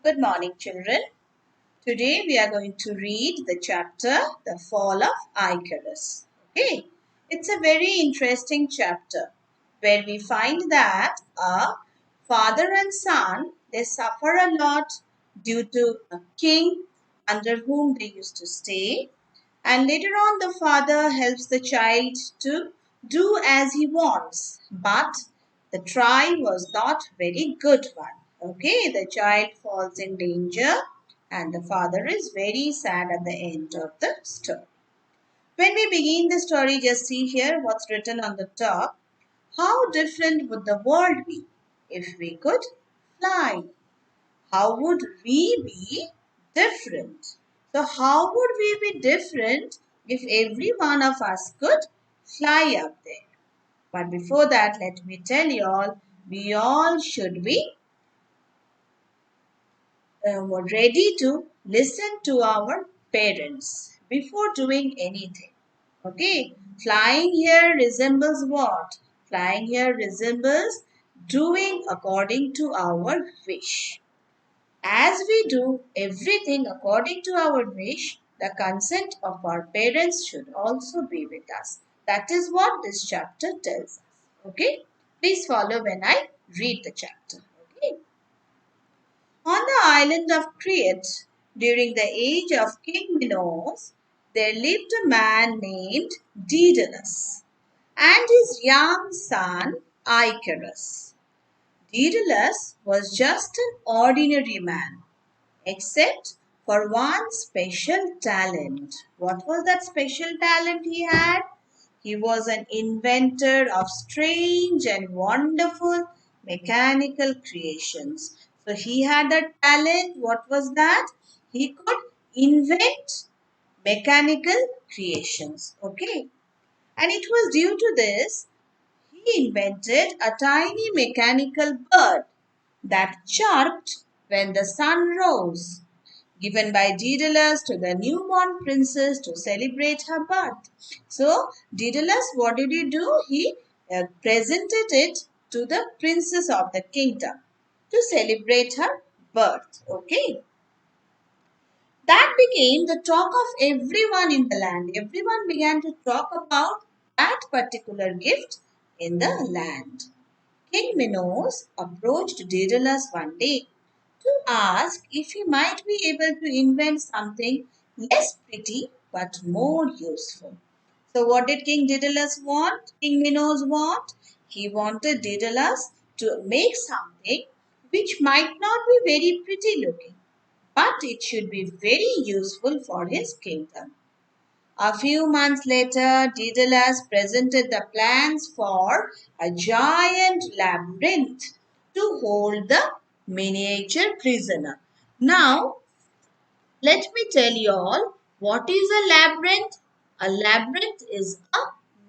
Good morning, children. Today we are going to read the chapter The Fall of Icarus. Okay, it's a very interesting chapter where we find that a father and son they suffer a lot due to a king under whom they used to stay, and later on the father helps the child to do as he wants, but the try was not very good one. Okay, the child falls in danger and the father is very sad at the end of the story. When we begin the story, just see here what's written on the top. How different would the world be if we could fly? How would we be different? So, how would we be different if every one of us could fly up there? But before that, let me tell you all, we all should be ready to listen to our parents before doing anything. Okay, flying here resembles what? Flying here resembles doing according to our wish. As we do everything according to our wish, the consent of our parents should also be with us. That is what this chapter tells us. Okay, please follow when I read the chapter. Okay. On the island of Crete, during the age of King Minos, there lived a man named Daedalus and his young son Icarus. Daedalus was just an ordinary man, except for one special talent. What was that special talent he had? He was an inventor of strange and wonderful mechanical creations. So he had a talent. What was that? He could invent mechanical creations. Okay. And it was due to this he invented a tiny mechanical bird that chirped when the sun rose, given by Daedalus to the newborn princess to celebrate her birth. So, Daedalus, what did he do? He presented it to the princess of the kingdom to celebrate her birth. Okay. That became the talk of everyone in the land. Everyone began to talk about that particular gift in the land. King Minos approached Daedalus one day to ask if he might be able to invent something less pretty but more useful. So, what did King Daedalus want? King Minos want? He wanted Daedalus to make something which might not be very pretty looking, but it should be very useful for his kingdom. A few months later, Daedalus presented the plans for a giant labyrinth to hold the miniature prisoner. Now, let me tell you all what is a labyrinth. A labyrinth is a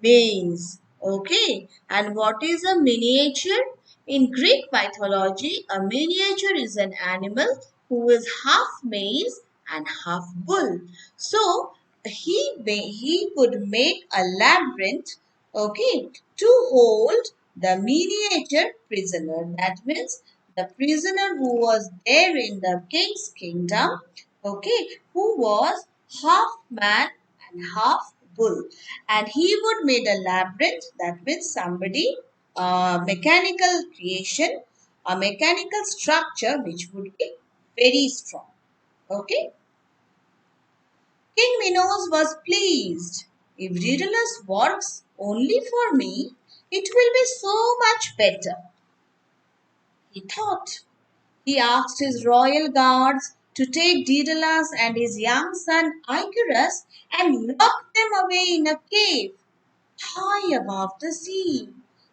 maze. Okay. And what is a miniature? In Greek mythology, a miniature is an animal who is half maize and half bull. So he could make a labyrinth, okay, to hold the miniature prisoner. That means the prisoner who was there in the king's kingdom, okay, who was half man and half bull, and he would make a labyrinth. That means somebody mechanical creation, a mechanical structure which would be very strong. Okay. King Minos was pleased. If Daedalus works only for me, it will be so much better, he thought. He asked his royal guards to take Daedalus and his young son Icarus and lock them away in a cave high above the sea.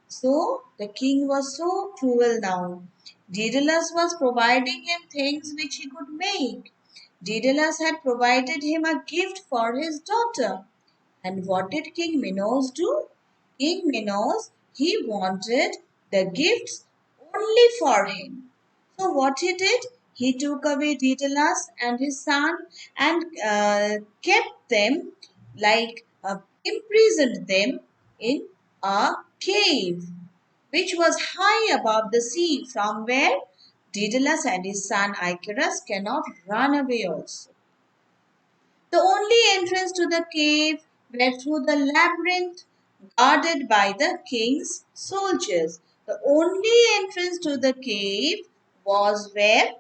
So the king was so cruel now. Daedalus was providing him things which he could make. Daedalus had provided him a gift for his daughter. And what did King Minos do? King Minos, he wanted the gifts only for him. So what he did? He took away Daedalus and his son and kept them imprisoned them in a cave which was high above the sea from where Daedalus and his son Icarus cannot run away also. The only entrance to the cave were through the labyrinth guarded by the king's soldiers. The only entrance to the cave was where?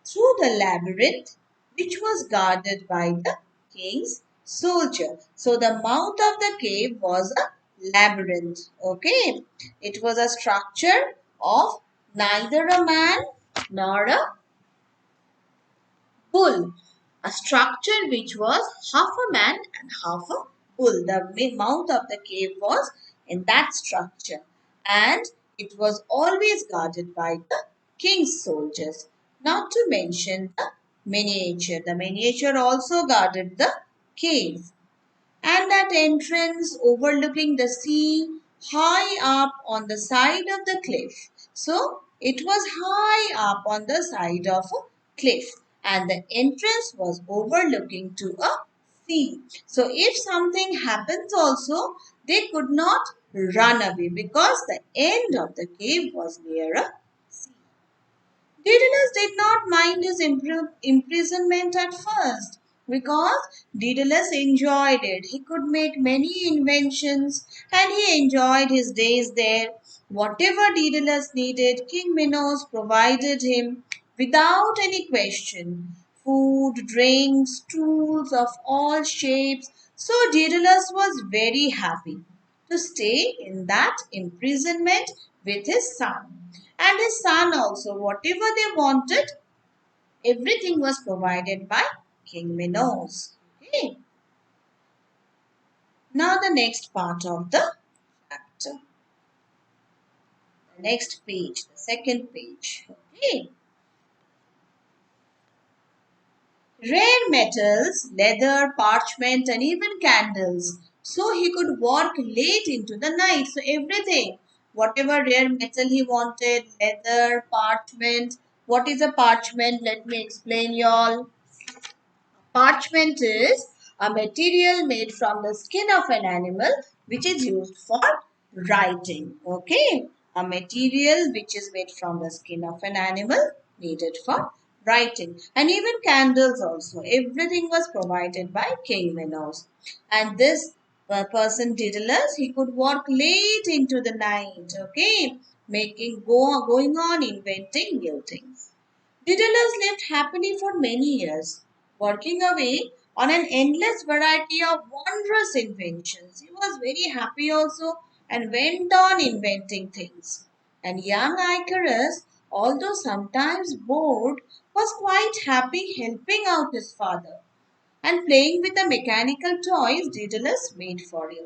Through the labyrinth which was guarded by the king's soldier. So the mouth of the cave was a labyrinth. Okay. It was a structure of neither a man nor a bull, a structure which was half a man and half a bull. The mouth of the cave was in that structure, and it was always guarded by the king's soldiers. Not to mention the miniature. The miniature also guarded the cave, and that entrance overlooking the sea high up on the side of the cliff. So it was high up on the side of a cliff, and the entrance was overlooking to a sea. So if something happens also, they could not run away because the end of the cave was near a sea. Daedalus did not mind his imprisonment at first because Daedalus enjoyed it. He could make many inventions and he enjoyed his days there. Whatever Daedalus needed, King Minos provided him without any question. Food, drinks, tools of all shapes. So Daedalus was very happy to stay in that imprisonment with his son. And his son also, whatever they wanted, everything was provided by King Minos. Okay. Now the next part of the chapter. The next page, the second page. Okay. Rare metals, leather, parchment, and even candles. So he could work late into the night. So everything, whatever rare metal he wanted, leather, parchment. What is a parchment? Let me explain y'all. Parchment is a material made from the skin of an animal which is used for writing. Okay. A material which is made from the skin of an animal needed for writing. And even candles also. Everything was provided by King Minos. And this person Daedalus, he could work late into the night. Okay. Going on inventing new things. Daedalus lived happily for many years, working away on an endless variety of wondrous inventions. He was very happy also and went on inventing things. And young Icarus, although sometimes bored, was quite happy helping out his father and playing with the mechanical toys Daedalus made for him.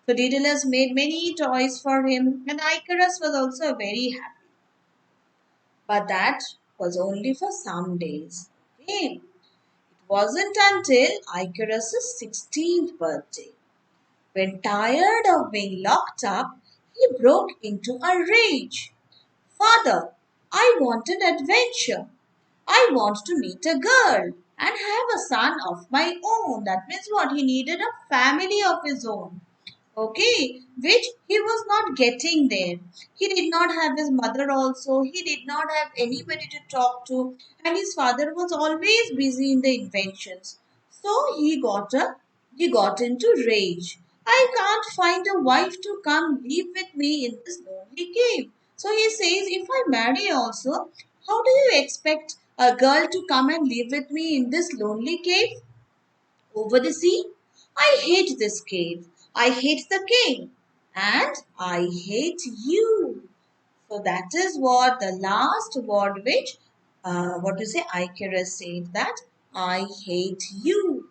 So Daedalus made many toys for him, and Icarus was also very happy. But that was only for some days. Okay. It wasn't until Icarus' 16th birthday, when tired of being locked up, he broke into a rage. Father, I want an adventure. I want to meet a girl and have a son of my own. That means what? He needed a family of his own. Okay, which he was not getting there. He did not have his mother also. He did not have anybody to talk to, and his father was always busy in the inventions. So he got into rage. I can't find a wife to come live with me in this lonely cave. So he says, if I marry also, how do you expect a girl to come and live with me in this lonely cave? Over the sea? I hate this cave. I hate the king. And I hate you. So that is what the last word which, what you say, Icarus said that I hate you.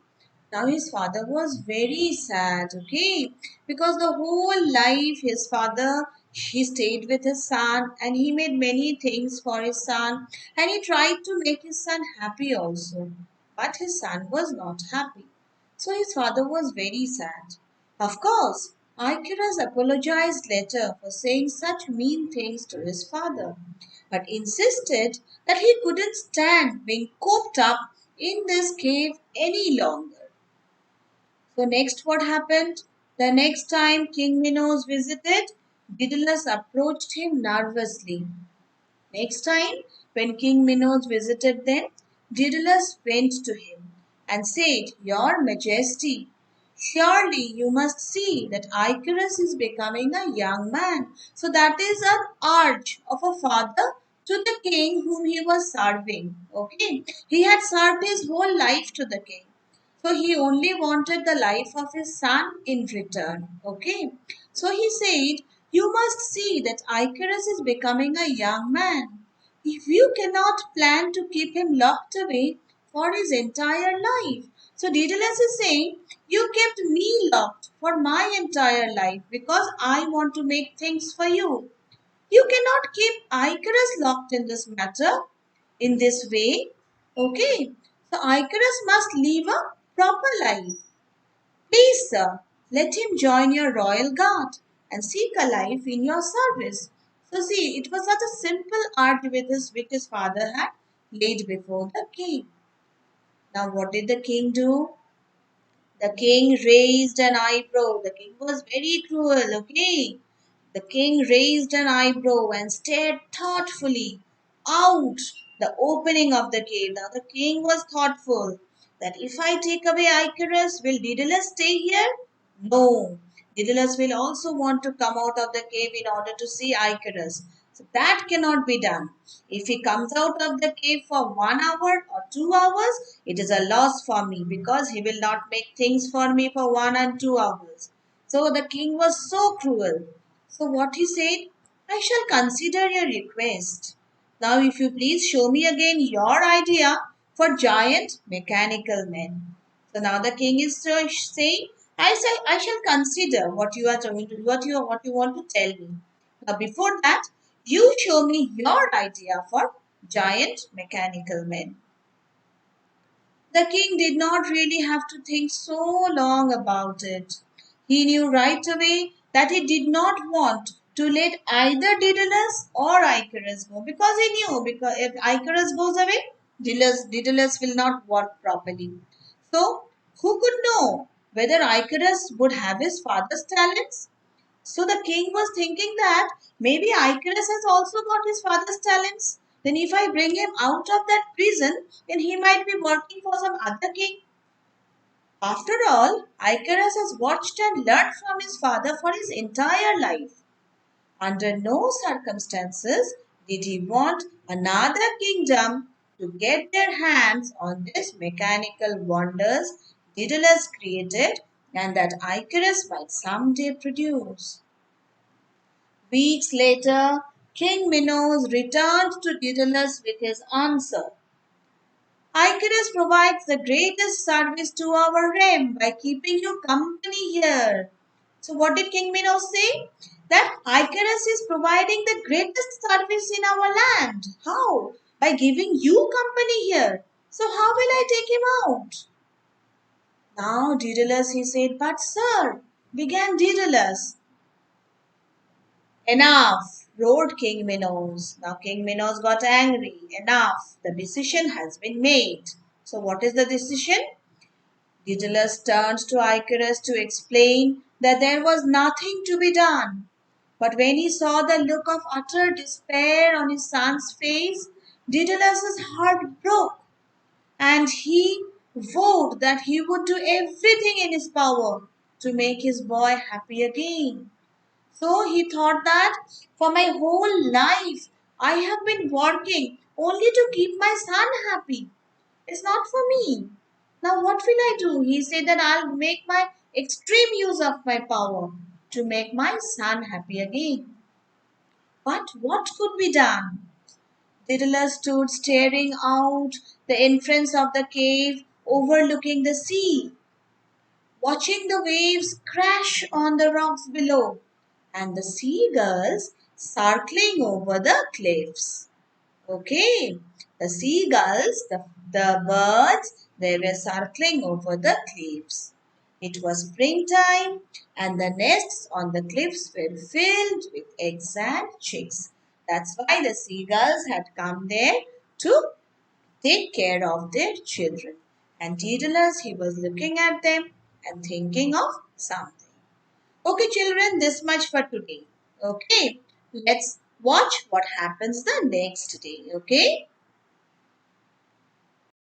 Now his father was very sad, okay, because the whole life his father, he stayed with his son and he made many things for his son and he tried to make his son happy also. But his son was not happy. So his father was very sad. Of course, Icarus apologized later for saying such mean things to his father, but insisted that he couldn't stand being cooped up in this cave any longer. So next what happened? The next time King Minos visited, Daedalus approached him nervously. Next time, when King Minos visited them, Daedalus went to him and said, Your Majesty, surely you must see that Icarus is becoming a young man. So that is an urge of a father to the king whom he was serving. Okay, he had served his whole life to the king. So he only wanted the life of his son in return. Okay. So he said, You must see that Icarus is becoming a young man. If you cannot plan to keep him locked away for his entire life. So Daedalus is saying, You kept me locked for my entire life because I want to make things for you. You cannot keep Icarus locked in this matter in this way. Okay. So Icarus must live a proper life. Please, sir, let him join your royal guard and seek a life in your service. So see, it was such a simple art which his father had laid before the king. Now what did the king do? The king raised an eyebrow. The king was very cruel, okay? The king raised an eyebrow and stared thoughtfully out the opening of the cave. Now the king was thoughtful that if I take away Icarus, will Daedalus stay here? No. Daedalus will also want to come out of the cave in order to see Icarus. So that cannot be done. If he comes out of the cave for 1 hour or 2 hours, it is a loss for me because he will not make things for me for 1 and 2 hours. So the king was so cruel. So what he said, I shall consider your request. Now if you please show me again your idea for giant mechanical men. So now the king is saying, I shall consider what you are trying to, what you want to tell me. Now before that, you show me your idea for giant mechanical men. The king did not really have to think so long about it. He knew right away that he did not want to let either Daedalus or Icarus go because he knew because if Icarus goes away, Daedalus will not work properly. So, who could know whether Icarus would have his father's talents? So the king was thinking that maybe Icarus has also got his father's talents. Then if I bring him out of that prison, then he might be working for some other king. After all, Icarus has watched and learned from his father for his entire life. Under no circumstances did he want another kingdom to get their hands on these mechanical wonders Daedalus created and that Icarus might someday produce. Weeks later, King Minos returned to Daedalus with his answer. Icarus provides the greatest service to our realm by keeping you company here. So, what did King Minos say? That Icarus is providing the greatest service in our land. How? By giving you company here. So, how will I take him out? Now, Daedalus, he said, but sir, began Daedalus. Enough, roared King Minos. Now King Minos got angry. Enough, the decision has been made. So what is the decision? Daedalus turned to Icarus to explain that there was nothing to be done. But when he saw the look of utter despair on his son's face, Daedalus's heart broke and he vowed that he would do everything in his power to make his boy happy again. So he thought that for my whole life I have been working only to keep my son happy. It's not for me. Now what will I do? He said that I'll make my extreme use of my power to make my son happy again. But what could be done? Daedalus stood staring out the entrance of the cave overlooking the sea, watching the waves crash on the rocks below and the seagulls circling over the cliffs. Okay, the seagulls, the birds, they were circling over the cliffs. It was springtime and the nests on the cliffs were filled with eggs and chicks. That's why the seagulls had come there to take care of their children. And Daedalus, he was looking at them and thinking of something. Okay, children, this much for today. Okay, let's Watch what happens the next day. Okay.